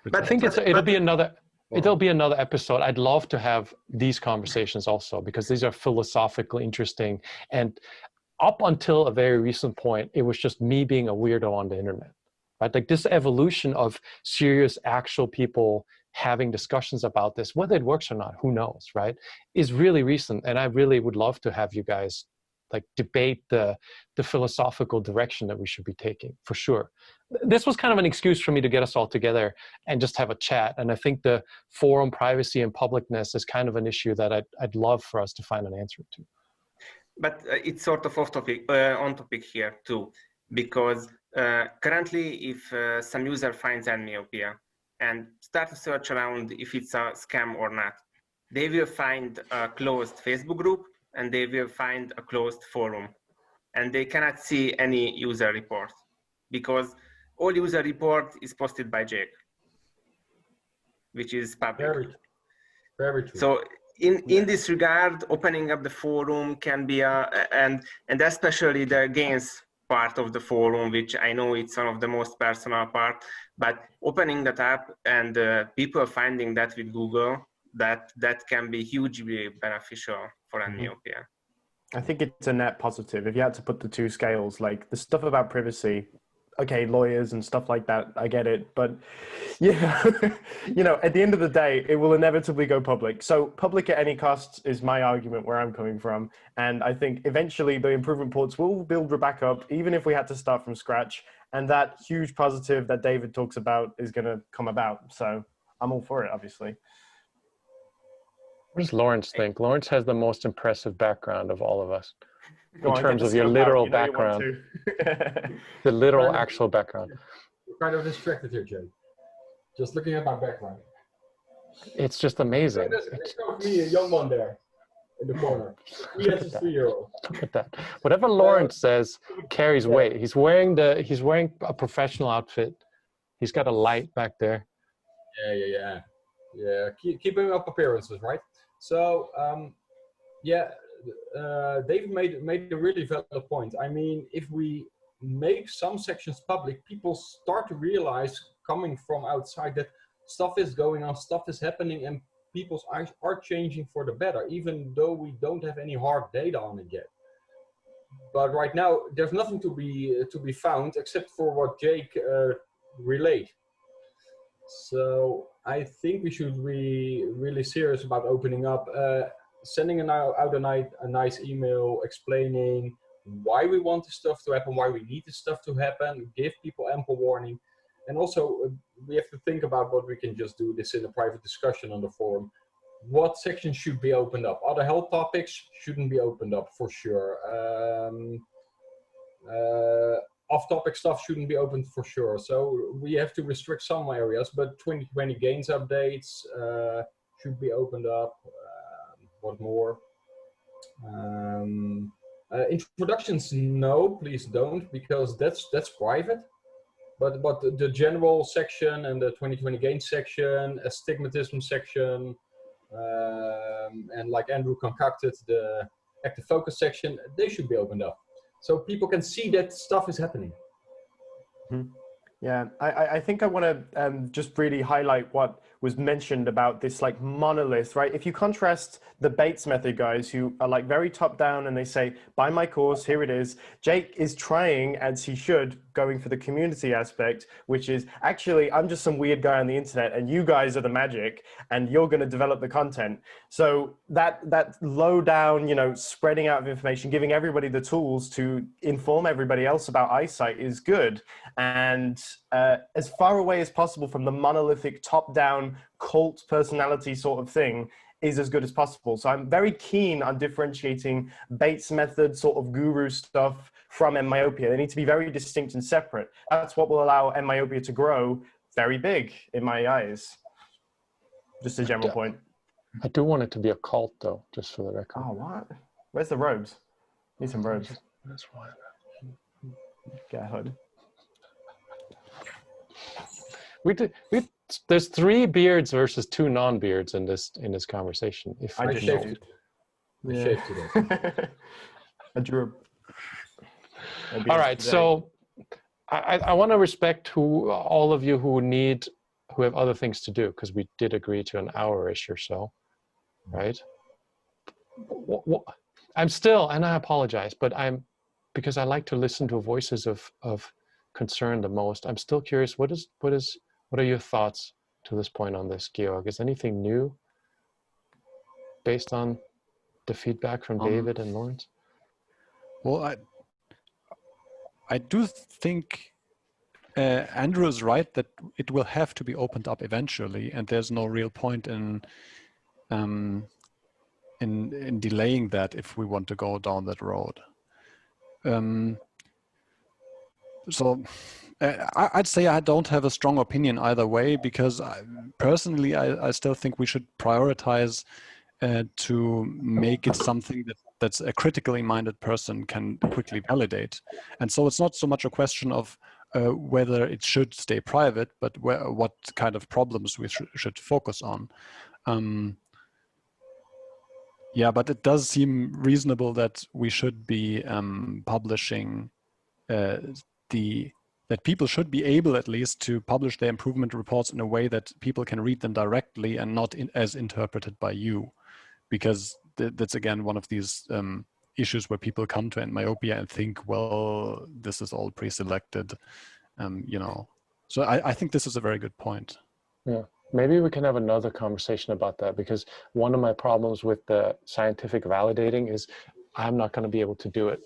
But I think it'll be another episode. I'd love to have these conversations also, because these are philosophically interesting. And up until a very recent point, it was just me being a weirdo on the internet, right? Like this evolution of serious, actual people having discussions about this, whether it works or not, who knows, right, is really recent. And I really would love to have you guys like debate the philosophical direction that we should be taking, for sure. This was kind of an excuse for me to get us all together and just have a chat. And I think the forum privacy and publicness is kind of an issue that I'd love for us to find an answer to. But it's sort of off topic, on topic here too, because currently if some user finds an myopia and start to search around if it's a scam or not, they will find a closed Facebook group and they will find a closed forum, and they cannot see any user report because all user report is posted by Jake, which is public. Very true. So in this regard, opening up the forum can be and especially the gains part of the forum, which I know it's one of the most personal part, but opening that up and people finding that with Google, that can be hugely beneficial for myopia. I think it's a net positive. If you had to put the two scales, like the stuff about privacy, okay, lawyers and stuff like that, I get it. But yeah, you know, at the end of the day, it will inevitably go public. So public at any cost is my argument where I'm coming from. And I think eventually the improvement ports will build back up, even if we had to start from scratch. And that huge positive that David talks about is going to come about. So I'm all for it, obviously. What does Lawrence think? Lawrence has the most impressive background of all of us. Go in on, terms of your literal background. The literal actual background. We're kind of distracted here, Jay. Just looking at my background. It's just amazing. There's me, a young one there in the corner. He has a 3-year-old. Look at that. Whatever Lawrence says carries weight. He's wearing a professional outfit. He's got a light back there. Yeah. Keeping up appearances, right? So, David made a really valid point. I mean, if we make some sections public, people start to realize coming from outside that stuff is going on, stuff is happening, and people's eyes are changing for the better, even though we don't have any hard data on it yet. But right now, there's nothing to be found except for what Jake relayed. So I think we should be really serious about opening up, sending out a nice email explaining why we want this stuff to happen, why we need this stuff to happen, give people ample warning. And also we have to think about what we can just do this in a private discussion on the forum. What sections should be opened up? Other health topics shouldn't be opened up for sure. Off-topic stuff shouldn't be opened for sure. So we have to restrict some areas, but 2020 gains updates should be opened up. What more? Introductions, no, please don't, because that's private. But the general section and the 2020 gains section, astigmatism section, and like Andrew concocted, the active focus section, they should be opened up. So people can see that stuff is happening. Yeah, I think I want to just really highlight what was mentioned about this like monolith, right? If you contrast the Bates method guys who are like very top down and they say, buy my course, here it is. Jake is trying, as he should, going for the community aspect, which is actually, I'm just some weird guy on the internet and you guys are the magic and you're going to develop the content. So that low down, you know, spreading out of information, giving everybody the tools to inform everybody else about eyesight is good. And as far away as possible from the monolithic top-down cult personality sort of thing is as good as possible. So I'm very keen on differentiating Bates method sort of guru stuff from myopia. They need to be very distinct and separate. That's what will allow myopia to grow very big in my eyes. Just a general point. I do want it to be a cult, though, just for the record. Oh, what? Where's the robes? Need some robes. That's why. Get a hood. There's 3 beards versus 2 non-beards in this conversation. If I just shaved shaved. I shaved today. I drew a all right, today. so I want to respect all of you who have other things to do, because we did agree to an hour-ish or so, right? I'm still, and I apologize, but because I like to listen to voices of concern the most. I'm still curious. What are your thoughts to this point on this, Georg? Is anything new based on the feedback from David and Lawrence? Well, I do think Andrew is right that it will have to be opened up eventually, and there's no real point in delaying that if we want to go down that road. So I'd say I don't have a strong opinion either way, because personally I still think we should prioritize to make it something that's a critically minded person can quickly validate. And so it's not so much a question of whether it should stay private, but what kind of problems we should focus on. Yeah, but it does seem reasonable that we should be publishing that people should be able at least to publish their improvement reports in a way that people can read them directly and not as interpreted by you, because that's again one of these issues where people come to myopia and think, well, this is all pre-selected, you know. So I think this is a very good point. Yeah, maybe we can have another conversation about that, because one of my problems with the scientific validating is I'm not going to be able to do it.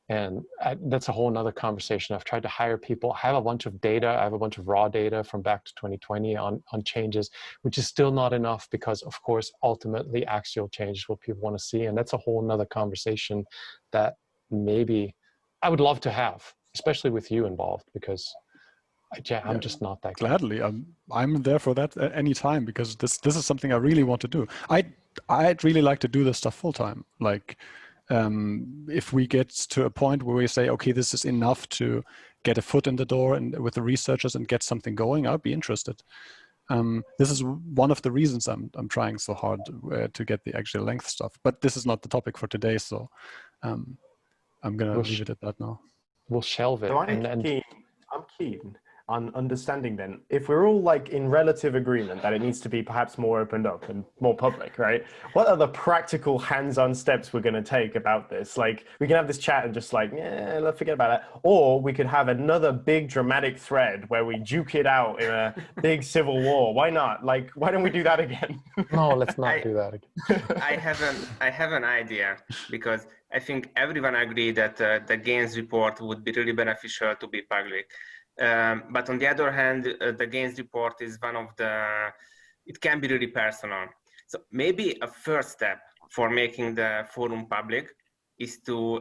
And that's a whole nother conversation. I've tried to hire people. I have a bunch of data. I have a bunch of raw data from back to 2020 on changes, which is still not enough, because of course, ultimately axial change is what people want to see. And that's a whole nother conversation that maybe I would love to have, especially with you involved, because I'm just not that guy. Gladly, I'm there for that at any time, because this is something I really want to do. I'd really like to do this stuff full time. Like, if we get to a point where we say, okay, this is enough to get a foot in the door and with the researchers and get something going, I'd be interested. This is one of the reasons I'm trying so hard to get the actual length stuff. But this is not the topic for today, so I'm gonna leave it at that now. We'll shelve it. So I'm keen on understanding then, if we're all like in relative agreement that it needs to be perhaps more opened up and more public, right? What are the practical hands-on steps we're going to take about this? Like, we can have this chat and just like, yeah, let's forget about that. Or we could have another big dramatic thread where we duke it out in a big civil war. Why not? Like, why don't we do that again? No, let's not do that again. I have an idea, because I think everyone agreed that the gains report would be really beneficial to be public. But on the other hand, the gains report is it can be really personal. So maybe a first step for making the forum public is to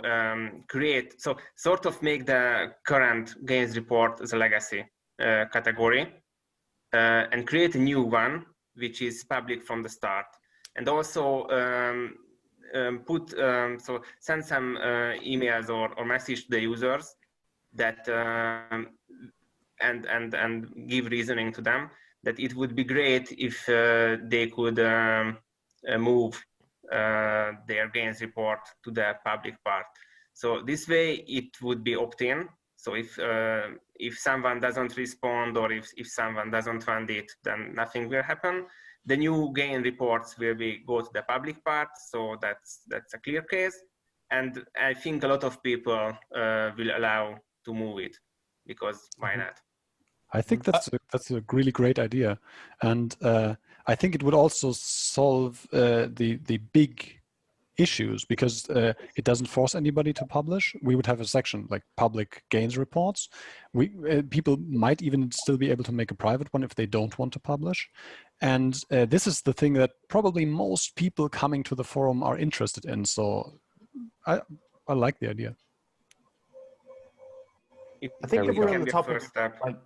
make the current gains report as a legacy category and create a new one, which is public from the start. And also send some emails or message to the users that and give reasoning to them that it would be great if they could move their gains report to the public part. So this way it would be opt-in. So if someone doesn't respond, or if someone doesn't want it, then nothing will happen. The new gain reports will go to the public part, so that's a clear case. And I think a lot of people will allow to move it, because why not? I think that's a really great idea, and I think it would also solve the big issues, because it doesn't force anybody to publish. We would have a section like public gains reports. People might even still be able to make a private one if they don't want to publish. And this is the thing that probably most people coming to the forum are interested in. So I like the idea. I think if we're on the topic, first step. like,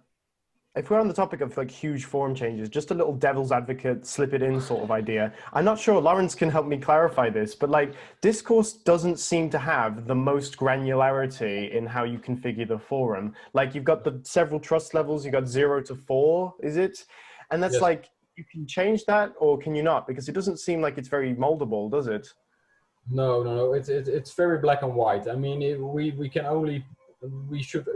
if we're on the topic of like huge forum changes, just a little devil's advocate, slip it in sort of idea. I'm not sure Lawrence can help me clarify this, but like Discourse doesn't seem to have the most granularity in how you configure the forum. Like you've got the several trust levels, you've got 0 to 4, is it? And that's like, you can change that or can you not? Because it doesn't seem like it's very moldable, does it? No. It's very black and white. I mean, we should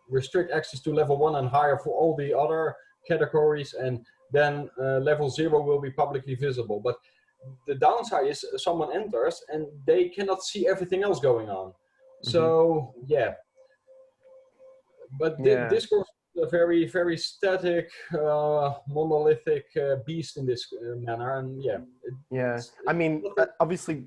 restrict access to level 1 and higher for all the other categories, and then level 0 will be publicly visible. But the downside is someone enters and they cannot see everything else going on. So yeah, but Discourse is a very, very static, monolithic beast in this manner, and I mean, obviously,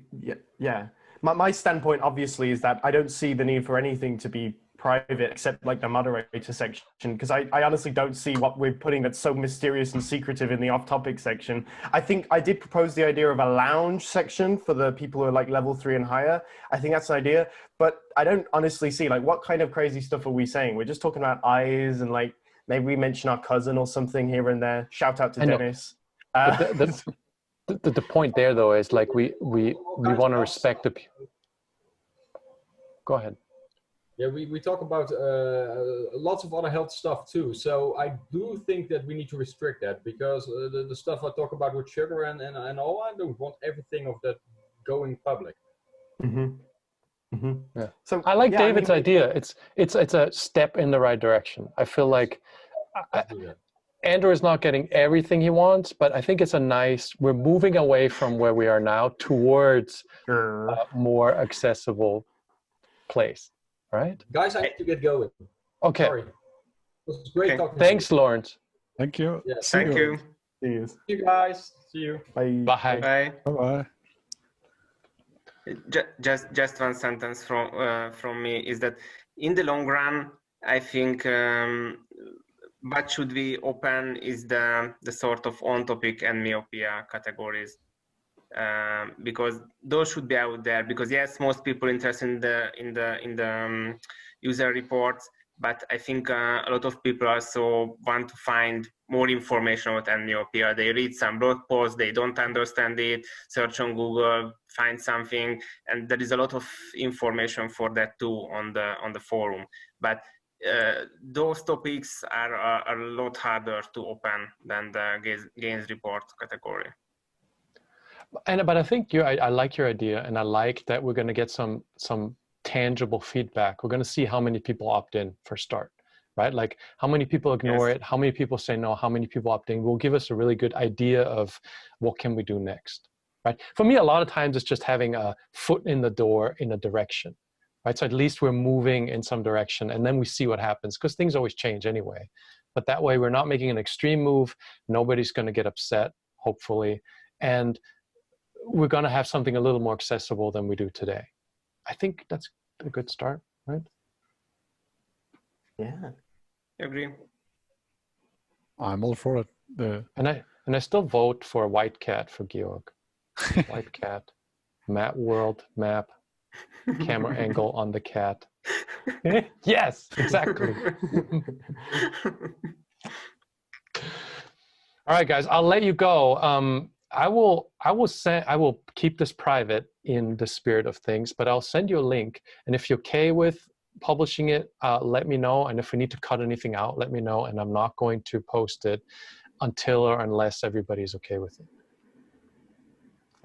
my standpoint obviously is that I don't see the need for anything to be private except like the moderator section, because I honestly don't see what we're putting that's so mysterious and secretive in the off-topic section. I think I did propose the idea of a lounge section for the people who are like level 3 and higher. I think that's an idea, but I don't honestly see like what kind of crazy stuff are we saying. We're just talking about eyes and like maybe we mention our cousin or something here and there. Shout out to Dennis. The point there though is like we want to respect the people. Go ahead. Yeah, we talk about lots of other health stuff too. So I do think that we need to restrict that, because the stuff I talk about with sugar and all, I don't want everything of that going public. Yeah. So I like David's idea. It's a step in the right direction. I feel like Andrew is not getting everything he wants, but I think it's we're moving away from where we are now towards a more accessible place. Right, guys, I need to get going. Okay. Sorry. It was great talking. Thanks, Lawrence. Thank you. Yeah, thank you. See you guys. See you. Bye. Bye. Bye. Bye. Just one sentence from me is that in the long run, I think what should we open is the sort of on-topic and myopia categories. Because those should be out there, because yes, most people interested in the user reports, but I think a lot of people also want to find more information about myopia. They read some blog posts, they don't understand it, search on Google, find something, and there is a lot of information for that too on the forum. But those topics are a lot harder to open than the gains report category. But I think I like your idea, and I like that we're going to get some tangible feedback. We're going to see how many people opt in for start, right? Like how many people ignore it, how many people say no, how many people opt in. Will give us a really good idea of what can we do next, right? For me, a lot of times it's just having a foot in the door in a direction, right? So at least we're moving in some direction, and then we see what happens, because things always change anyway. But that way we're not making an extreme move. Nobody's going to get upset, hopefully. And we're going to have something a little more accessible than we do today. I think that's a good start, right? Yeah. I agree. I'm all for it. And I still vote for a white cat for Georg. White cat, map world, map, camera angle on the cat. Yes, exactly. All right, guys, I'll let you go. I will keep this private in the spirit of things, but I'll send you a link. And if you're okay with publishing it, let me know. And if we need to cut anything out, let me know. And I'm not going to post it until or unless everybody's okay with it.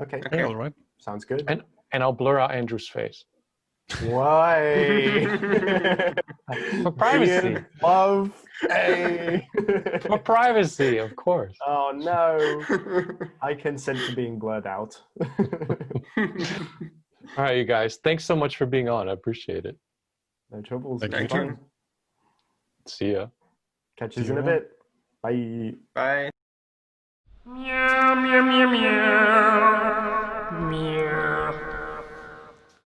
Okay. Okay, all right. Sounds good. And I'll blur out Andrew's face. Why? For privacy. Ian, love. Hey. For privacy, of course. Oh no. I consent to being blurred out. All right, you guys. Thanks so much for being on. I appreciate it. No troubles. Thank It's you. fun. See ya. Catch See you in a you bit. Bye. Bye. Meow, meow, meow, meow. Meow.